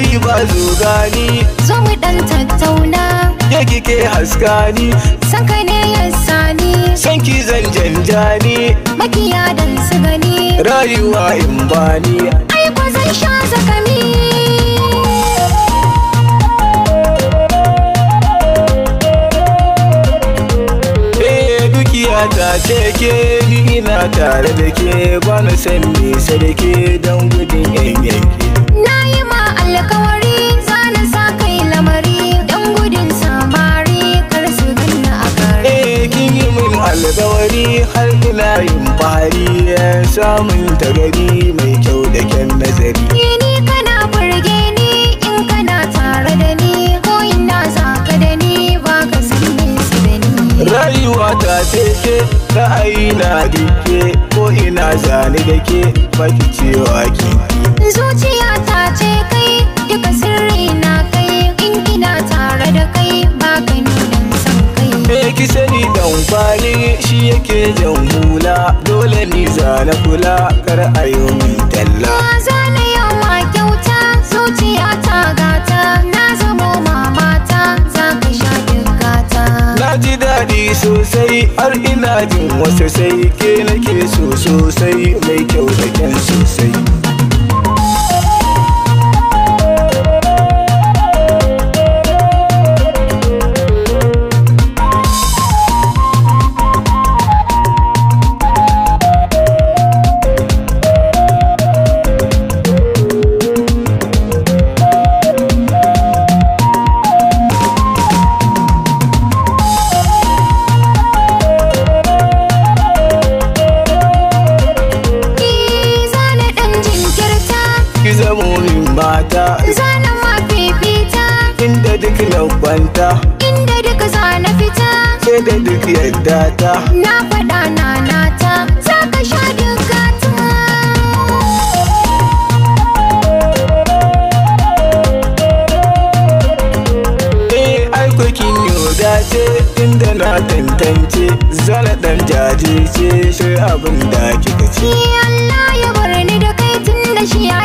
wallahi ba zugani zo mu dan tattauna ya kike haskani san kai ne ya sani san ki zan janjani makiya dan su gani rayuwa in bani ai ko zan sha zakami ta ce ke ni ina tare da ke ba na san nisa da ke don gudun yanke na yi ma alkawari zana sa kai lamari don gudun samari kar su ganna a kare kin yi min alkawari har ina yin fahari samun tagari mai kyau da kyan nazari ni kana burge ni in kana tare da ni ko ina za ka da ni ba ka san nisa da ni rayuwa ta teke ra'ayi na dike ko ina zane da ke baki cewa kinki zuciya ta ce kai duka sirri na kai in ina tare da kai ba ka nunan san kai ki sani dan kwali shi yake jan hula dole ni zana kula kar ayo min talla zana yau ma kyauta zuciya ta gata na zamo mamata za ka sha dukata na ji daɗi sosai har ina jin wasu sai ke nake so sosai mai kyau da kyan sosai ki zamo min mata zana ma fifita inda duk labbanta inda duka zana fita sai da duk yadda ta na faɗa nanata za ka sha dukata aiko kin yi dace inda na tantance zana dan jajirce sai abin da kika ce Allah ya bar ni da kai tun da shi ya